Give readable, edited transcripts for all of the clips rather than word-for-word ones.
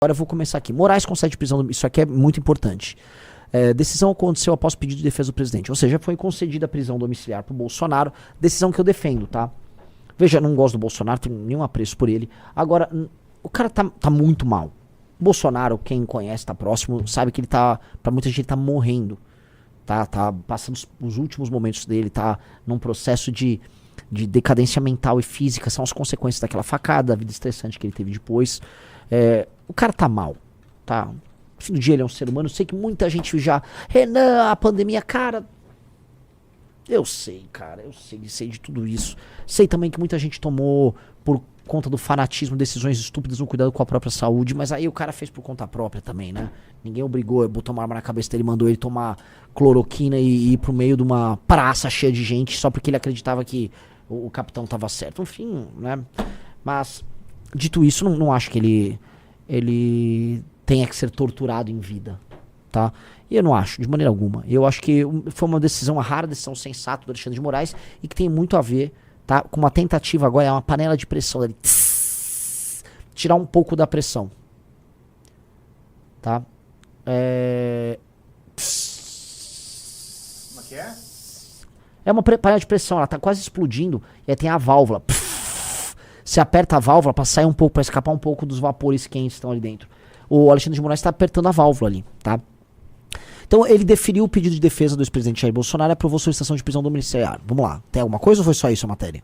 Agora eu vou começar aqui. Moraes concede prisão, isso aqui é muito importante. Decisão aconteceu após pedido de defesa do presidente. Ou seja, foi concedida a prisão domiciliar pro Bolsonaro. Decisão que eu defendo, tá? Veja, não gosto do Bolsonaro, tenho nenhum apreço por ele. Agora, o cara tá muito mal. Bolsonaro, quem conhece, tá próximo, sabe que ele tá, pra muita gente, ele tá morrendo. Tá passando os últimos momentos dele, tá num processo de decadência mental e física. São as consequências daquela facada, da vida estressante que ele teve depois. O cara tá mal, tá? No fim do dia ele é um ser humano. Eu sei que muita gente já... Renan, a pandemia, cara... Eu sei, cara, sei de tudo isso. Sei também que muita gente tomou, por conta do fanatismo, decisões estúpidas no cuidado com a própria saúde. Mas aí o cara fez por conta própria também, né? Ninguém obrigou, botou uma arma na cabeça dele, mandou ele tomar cloroquina e ir pro meio de uma praça cheia de gente só porque ele acreditava que o capitão tava certo. Enfim, né? Mas... Dito isso, não acho que ele tenha que ser torturado em vida, tá? E eu não acho, de maneira alguma. Eu acho que foi uma rara decisão sensata do Alexandre de Moraes e que tem muito a ver, tá? Com uma tentativa agora, é uma panela de pressão dele. Tirar um pouco da pressão, tá? Como é que é? É uma panela de pressão, ela tá quase explodindo e aí tem a válvula. Você aperta a válvula pra sair um pouco, pra escapar um pouco dos vapores quentes que estão ali dentro. O Alexandre de Moraes tá apertando a válvula ali, tá? Então ele deferiu o pedido de defesa do ex-presidente Jair Bolsonaro e aprovou solicitação de prisão domiciliar. Vamos lá, tem alguma coisa ou foi só isso a matéria?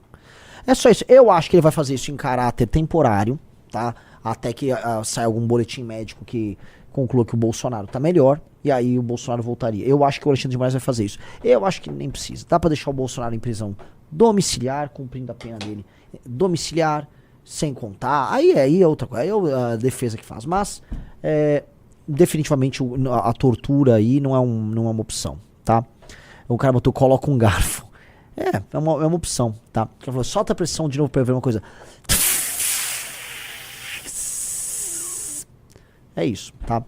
É só isso. Eu acho que ele vai fazer isso em caráter temporário, tá? Até que saia algum boletim médico que conclua que o Bolsonaro tá melhor. E aí o Bolsonaro voltaria. Eu acho que o Alexandre de Moraes vai fazer isso. Eu acho que nem precisa. Dá pra deixar o Bolsonaro em prisão domiciliar, cumprindo a pena dele. Domiciliar, sem contar. Aí é outra coisa. Aí é a defesa que faz. Mas, definitivamente, a tortura aí não é uma opção, tá? O cara botou, coloca um garfo. É uma opção, tá? O cara falou, solta a pressão de novo pra ver uma coisa. É isso, tá?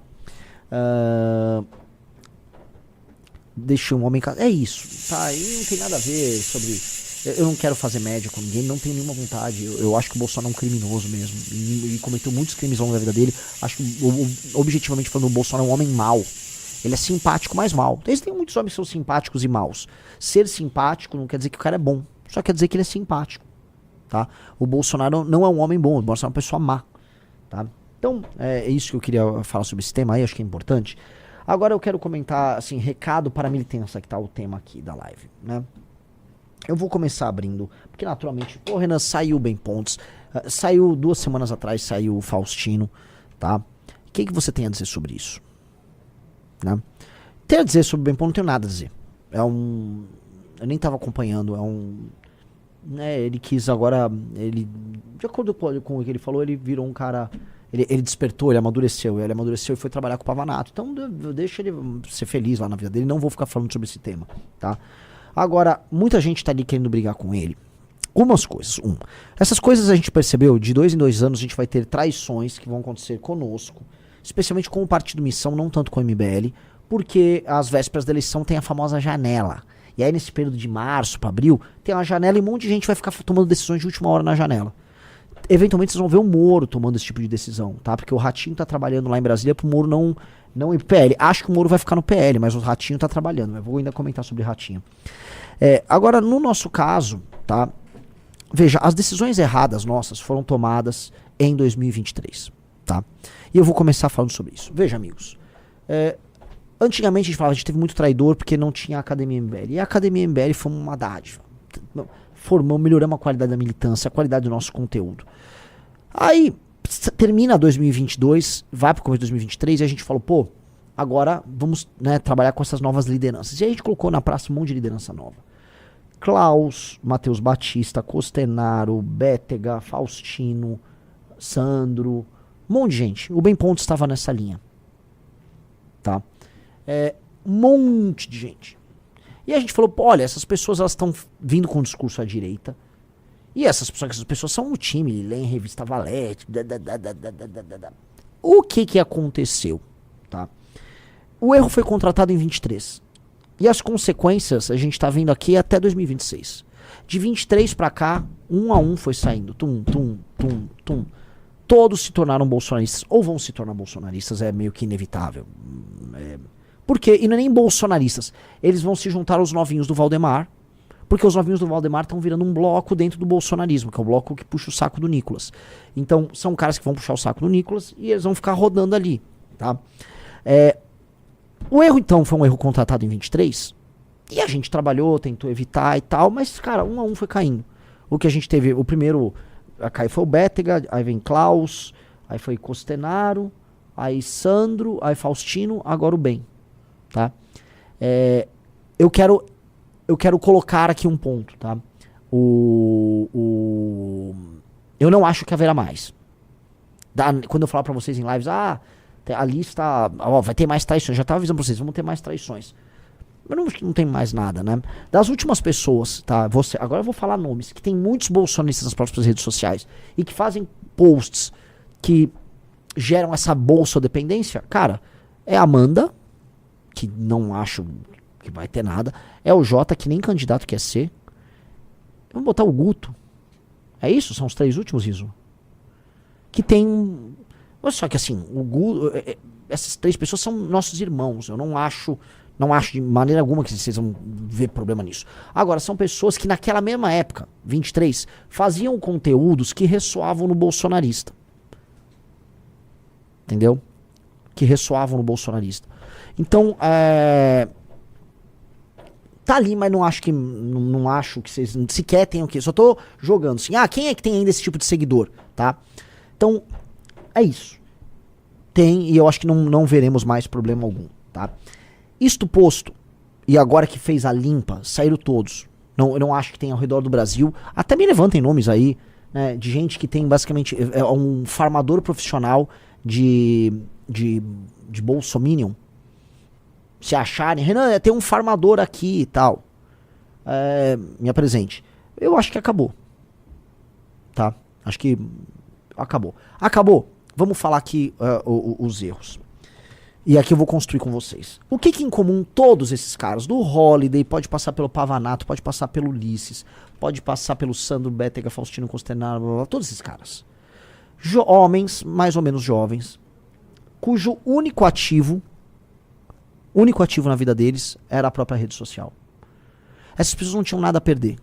Deixa um homem... É isso, tá? E não tem nada a ver sobre... Eu não quero fazer média com ninguém, não tenho nenhuma vontade. Eu acho que o Bolsonaro é um criminoso mesmo. E cometeu muitos crimes ao longo da vida dele. Acho que, objetivamente falando, o Bolsonaro é um homem mau. Ele é simpático, mas mau. Existem muitos homens que são simpáticos e maus. Ser simpático não quer dizer que o cara é bom. Só quer dizer que ele é simpático, tá? O Bolsonaro não é um homem bom. O Bolsonaro é uma pessoa má, tá? Então, é isso que eu queria falar sobre esse tema aí. Acho que é importante. Agora eu quero comentar, assim, recado para a militância, que tá o tema aqui da live, né? Eu vou começar abrindo, porque naturalmente, o Renan saiu Bem Pontes, saiu 2 semanas atrás, saiu o Faustino, tá? O que você tem a dizer sobre isso? Né? Tem a dizer sobre o Bem Pontes, não tenho nada a dizer. Eu nem tava acompanhando, ele quis agora, de acordo com o que ele falou, ele virou um cara, ele despertou, ele amadureceu e foi trabalhar com o Pavanato. Então deixa ele ser feliz lá na vida dele, não vou ficar falando sobre esse tema, tá? Agora, muita gente tá ali querendo brigar com ele. Algumas coisas. Essas coisas a gente percebeu, de 2 em 2 anos a gente vai ter traições que vão acontecer conosco, especialmente com o Partido Missão, não tanto com o MBL, porque às vésperas da eleição tem a famosa janela. E aí nesse período de março para abril, tem uma janela e um monte de gente vai ficar tomando decisões de última hora na janela. Eventualmente vocês vão ver o Moro tomando esse tipo de decisão, tá? Porque o Ratinho tá trabalhando lá em Brasília pro Moro não ir pro PL. Acho que o Moro vai ficar no PL, mas o Ratinho tá trabalhando. Mas vou ainda comentar sobre o Ratinho. Agora, no nosso caso, tá? Veja, as decisões erradas nossas foram tomadas em 2023, tá? E eu vou começar falando sobre isso. Veja, amigos. Antigamente a gente falava, a gente teve muito traidor porque não tinha a Academia MBL. E a Academia MBL foi uma dádiva. Melhoramos a qualidade da militância, a qualidade do nosso conteúdo. Aí, termina 2022, vai pro começo de 2023 e a gente falou, pô, agora vamos, né, trabalhar com essas novas lideranças. E aí a gente colocou na praça um monte de liderança nova. Klaus, Matheus Batista, Costenaro, Bétega, Faustino, Sandro, um monte de gente. O Bem Pontes estava nessa linha. Tá? Um monte de gente. E a gente falou, pô, olha, essas pessoas elas estão vindo com um discurso à direita. E essas pessoas são um time, leem revista Valete. O que aconteceu? Tá? O erro foi contratado em 23. E as consequências a gente tá vendo aqui até 2026. De 23 pra cá, um a um foi saindo. Tum, tum, tum, tum. todos se tornaram bolsonaristas, ou vão se tornar bolsonaristas, é meio que inevitável. Por quê? E não é nem bolsonaristas. Eles vão se juntar aos novinhos do Valdemar, porque os novinhos do Valdemar estão virando um bloco dentro do bolsonarismo, que é o bloco que puxa o saco do Nicolas. Então, são caras que vão puxar o saco do Nicolas e eles vão ficar rodando ali, tá? O erro, então, foi um erro contratado em 23, e a gente trabalhou, tentou evitar e tal, mas, cara, um a um foi caindo. O que a gente teve, o primeiro a cair foi o Bétega, aí vem Klaus, aí foi Costenaro, aí Sandro, aí Faustino, agora o Ben, tá? Eu quero colocar aqui um ponto, tá? Eu não acho que haverá mais. Quando eu falar pra vocês em lives, a lista, vai ter mais traições. Já tava avisando pra vocês, vamos ter mais traições. Mas não tem mais nada, né? Das últimas pessoas, tá? Agora eu vou falar nomes, que tem muitos bolsonaristas nas próprias redes sociais e que fazem posts que geram essa bolsodependência. Cara, é a Amanda, que não acho que vai ter nada. É o Jota, que nem candidato quer ser. Vamos botar o Guto. É isso? São os 3 últimos, Riso? Que tem... Só que assim, o Guto... Essas 3 pessoas são nossos irmãos. Eu não acho de maneira alguma que vocês vão ver problema nisso. Agora, são pessoas que naquela mesma época, 23, faziam conteúdos que ressoavam no bolsonarista. Entendeu? Que ressoavam no bolsonarista. Então, tá ali, mas não acho que vocês sequer tenham que... Só tô jogando assim. Quem é que tem ainda esse tipo de seguidor, tá? Então, é isso. Tem, e eu acho que não veremos mais problema algum, tá? Isto posto, e agora que fez a limpa, saíram todos. Eu não acho que tem ao redor do Brasil. Até me levantem nomes aí, né, de gente que tem basicamente... É um farmador profissional de bolsominion. Se acharem, Renan, tem um farmador aqui e tal. Me apresente. Eu acho que acabou. Tá? Acho que acabou. Acabou. Vamos falar aqui os erros. E aqui eu vou construir com vocês. O que em comum todos esses caras? Do Holiday, pode passar pelo Pavanato, pode passar pelo Ulisses, pode passar pelo Sandro, Bétega, Faustino, Costenaro, blá, blá, todos esses caras. Homens, mais ou menos jovens, cujo único ativo na vida deles era a própria rede social. Essas pessoas não tinham nada a perder.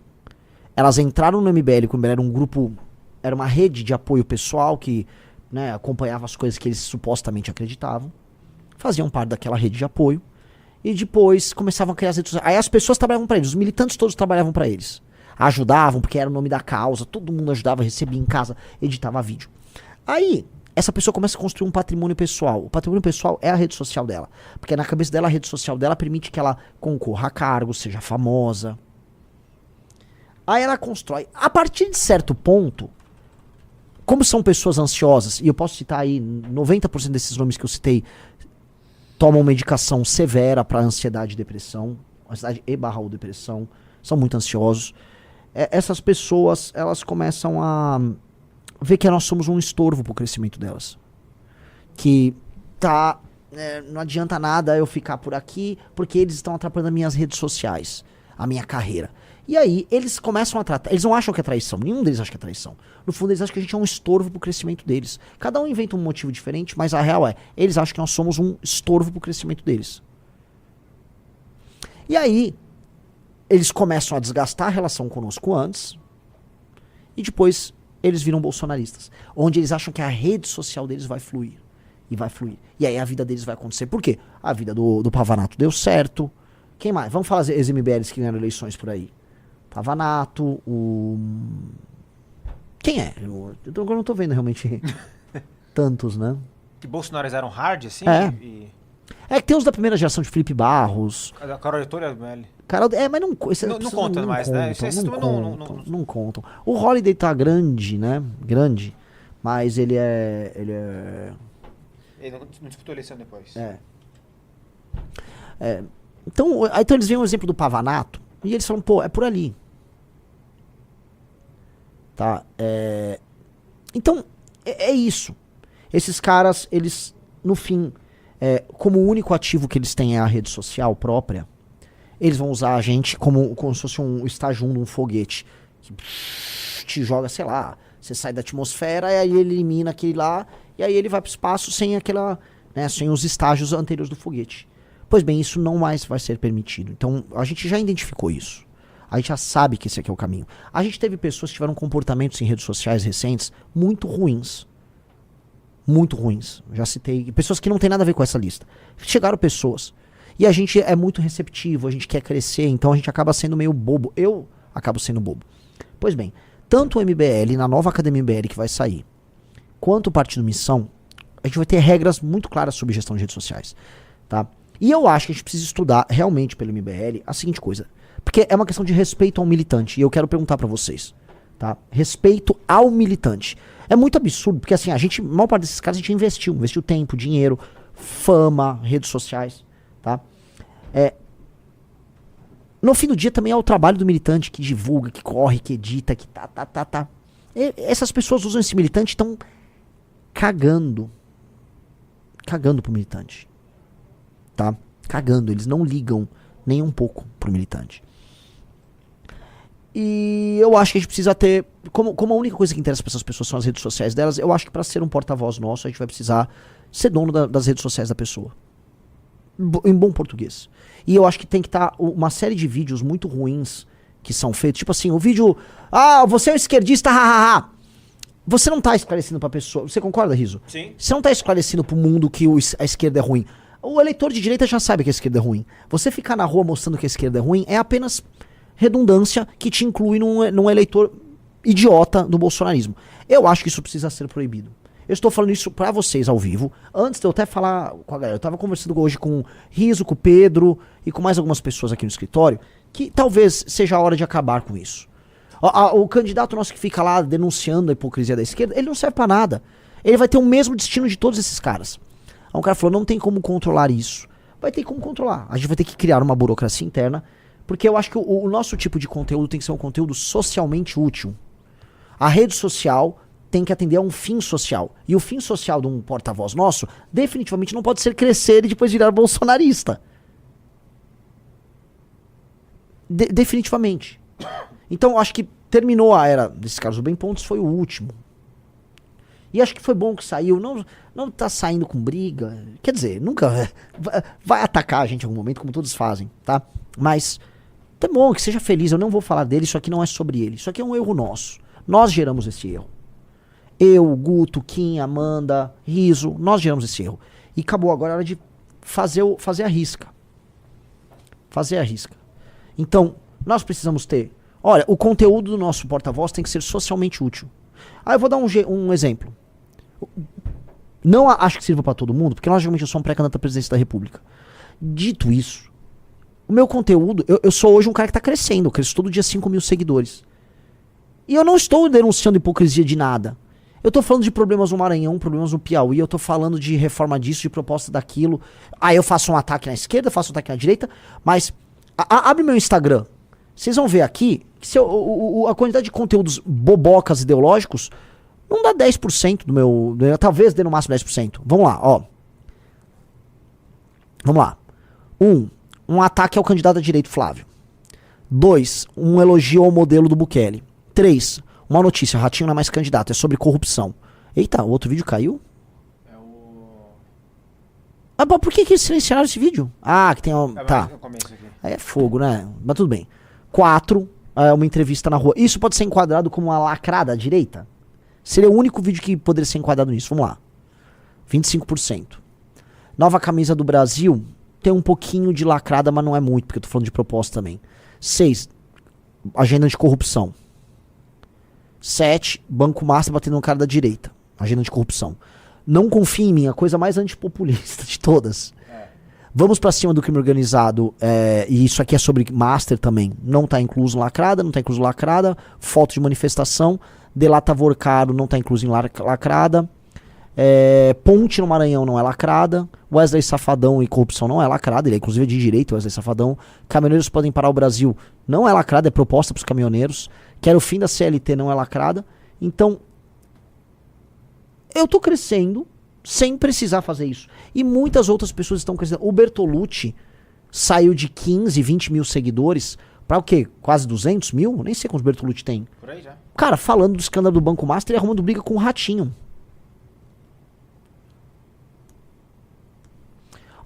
Elas entraram no MBL quando era um grupo, era uma rede de apoio pessoal que, né, acompanhava as coisas que eles supostamente acreditavam, faziam parte daquela rede de apoio e depois começavam a criar as redes sociais. Aí as pessoas trabalhavam para eles, os militantes todos trabalhavam para eles. Ajudavam, porque era o nome da causa, todo mundo ajudava, recebia em casa, editava vídeo. Aí, essa pessoa começa a construir um patrimônio pessoal. O patrimônio pessoal é a rede social dela. Porque na cabeça dela, a rede social dela permite que ela concorra a cargos, seja famosa. Aí ela constrói. A partir de certo ponto, como são pessoas ansiosas, e eu posso citar aí 90% desses nomes que eu citei, tomam medicação severa para ansiedade e depressão, ansiedade e/ou depressão, são muito ansiosos. Essas pessoas, elas começam a ver que nós somos um estorvo pro crescimento delas. Que não adianta nada eu ficar por aqui, porque eles estão atrapalhando as minhas redes sociais, a minha carreira. E aí, eles começam a tratar... Eles não acham que é traição. Nenhum deles acha que é traição. No fundo, eles acham que a gente é um estorvo pro crescimento deles. Cada um inventa um motivo diferente, mas a real é... Eles acham que nós somos um estorvo pro crescimento deles. E aí, eles começam a desgastar a relação conosco antes. E depois, eles viram bolsonaristas. Onde eles acham que a rede social deles vai fluir. E vai fluir. E aí, a vida deles vai acontecer. Por quê? A vida do Pavanato deu certo. Quem mais? Vamos falar as MBLs que ganharam eleições por aí. Pavanato, Quem é? Eu não tô vendo realmente tantos, né? Que Bolsonaros eram hard, assim? É que tem os da primeira geração de Felipe Barros. A Carol Editora do ML. Mas não... Não conta mais, né? Não contam. O Holiday tá grande, né? Grande. Mas ele é... Ele não disputou eleição depois. Então eles veem um exemplo do Pavanato e eles falam, pô, é por ali. Tá? Então, é isso. Esses caras, eles, no fim, como o único ativo que eles têm é a rede social própria, eles vão usar a gente como se fosse um estágio 1 de um foguete. Que te joga, sei lá, Você sai da atmosfera e aí ele elimina aquele lá, e aí ele vai pro espaço sem aquela, né, sem os estágios anteriores do foguete. Pois bem, isso não mais vai ser permitido. Então, a gente já identificou isso. A gente já sabe que esse aqui é o caminho. A gente teve pessoas que tiveram comportamentos em redes sociais recentes muito ruins. Muito ruins. Já citei. Pessoas que não tem nada a ver com essa lista. Chegaram pessoas. E a gente é muito receptivo, a gente quer crescer, então a gente acaba sendo meio bobo. Eu acabo sendo bobo. Pois bem, tanto o MBL, na nova Academia MBL que vai sair, quanto o Partido Missão, a gente vai ter regras muito claras sobre gestão de redes sociais, tá? E eu acho que a gente precisa estudar realmente pelo MBL a seguinte coisa, porque é uma questão de respeito ao militante, e eu quero perguntar pra vocês, tá? Respeito ao militante. É muito absurdo, porque assim, a maior parte desses caras a gente investiu tempo, dinheiro, fama, redes sociais, tá? No fim do dia também é o trabalho do militante que divulga, que corre, que edita, que tá. Essas pessoas usam esse militante e estão cagando pro militante, tá? Cagando, eles não ligam nem um pouco pro militante. E eu acho que a gente precisa ter, como a única coisa que interessa para essas pessoas são as redes sociais delas, eu acho que para ser um porta-voz nosso, a gente vai precisar ser dono das redes sociais da pessoa. Em bom português. E eu acho que tem que estar uma série de vídeos muito ruins que são feitos. Tipo assim, o vídeo... Ah, você é um esquerdista, hahaha. Você não tá esclarecendo pra pessoa... Você concorda, Riso? Sim. Você não tá esclarecendo pro mundo que a esquerda é ruim. O eleitor de direita já sabe que a esquerda é ruim. Você ficar na rua mostrando que a esquerda é ruim é apenas redundância que te inclui num eleitor idiota do bolsonarismo. Eu acho que isso precisa ser proibido. Eu estou falando isso pra vocês ao vivo. Antes de eu até falar com a galera, eu tava conversando hoje com o Riso, com o Pedro e com mais algumas pessoas aqui no escritório, que talvez seja a hora de acabar com isso. O candidato nosso que fica lá denunciando a hipocrisia da esquerda, ele não serve pra nada. Ele vai ter o mesmo destino de todos esses caras. Aí um cara falou, não tem como controlar isso. Vai ter como controlar. A gente vai ter que criar uma burocracia interna, porque eu acho que o nosso tipo de conteúdo tem que ser um conteúdo socialmente útil. A rede social tem que atender a um fim social. E o fim social de um porta-voz nosso definitivamente não pode ser crescer e depois virar bolsonarista. Definitivamente. Então eu acho que terminou a era desses caras. O Bem Pontos foi o último. E acho que foi bom que saiu. Não tá saindo com briga. Quer dizer, nunca vai atacar a gente em algum momento, como todos fazem, tá? Mas é bom que seja feliz. Eu não vou falar dele, isso aqui não é sobre ele. Isso aqui é um erro nosso. Nós geramos esse erro. Eu, Guto, Kim, Amanda, Riso, nós geramos esse erro. E acabou agora a hora de fazer a risca. Fazer a risca. Então, nós precisamos ter... Olha, o conteúdo do nosso porta-voz tem que ser socialmente útil. Aí eu vou dar um exemplo. Não acho que sirva pra todo mundo, porque logicamente eu sou um pré-candidato à presidência da República. Dito isso, o meu conteúdo... Eu sou hoje um cara que tá crescendo. Eu cresço todo dia 5 mil seguidores. E eu não estou denunciando hipocrisia de nada. Eu tô falando de problemas no Maranhão, problemas no Piauí, eu tô falando de reforma disso, de proposta daquilo. Aí eu faço um ataque na esquerda, faço um ataque na direita, mas abre meu Instagram. Vocês vão ver aqui que a quantidade de conteúdos bobocas ideológicos não dá 10% do meu... Talvez dê no máximo 10%. Vamos lá, ó. Vamos lá. Um ataque ao candidato a direito Flávio. 2, um elogio ao modelo do Bukele. 3, uma notícia, Ratinho não é mais candidato, é sobre corrupção. Eita, o outro vídeo caiu? É o... Ah, bom, por que silenciaram esse vídeo? Ah, que tem... Tá. Aí é fogo, né? Mas tudo bem. 4, uma entrevista na rua. Isso pode ser enquadrado como uma lacrada à direita? Seria o único vídeo que poderia ser enquadrado nisso. Vamos lá. 25%. Nova camisa do Brasil tem um pouquinho de lacrada, mas não é muito, porque eu tô falando de proposta também. 6, agenda de corrupção. 7, Banco Master batendo no cara da direita. Agenda de corrupção. Não confie em mim, a coisa mais antipopulista de todas. Vamos pra cima do crime organizado. E isso aqui é sobre Master também. Não tá incluso em lacrada, não tá incluso em lacrada. Foto de manifestação. Delata Vorcaro não tá incluso em lacrada. Ponte no Maranhão não é lacrada. Wesley Safadão e corrupção não é lacrada. Ele é inclusive de direito, Wesley Safadão. Caminhoneiros podem parar o Brasil não é lacrada, é proposta pros caminhoneiros. Quero o fim da CLT não é lacrada. Então, eu tô crescendo sem precisar fazer isso. E muitas outras pessoas estão crescendo. O Bertolucci saiu de 15, 20 mil seguidores Pra o quê? Quase 200 mil? Nem sei quantos Bertolucci tem. Por aí já. Cara, falando do escândalo do Banco Master e arrumando briga com o Ratinho.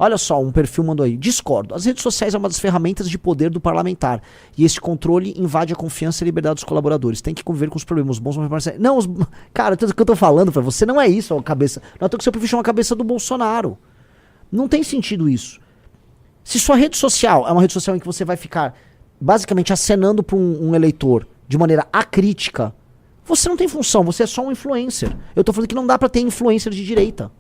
Olha só, um perfil mandou aí. Discordo. As redes sociais é uma das ferramentas de poder do parlamentar. E esse controle invade a confiança e a liberdade dos colaboradores. Tem que conviver com os problemas bons. Não, cara, o que eu tô falando pra você não é isso, a cabeça. Não é que o seu perfil chama a cabeça do Bolsonaro. Não tem sentido isso. Se sua rede social é uma rede social em que você vai ficar basicamente acenando pra um eleitor de maneira acrítica, você não tem função, você é só um influencer. Eu tô falando que não dá pra ter influencer de direita.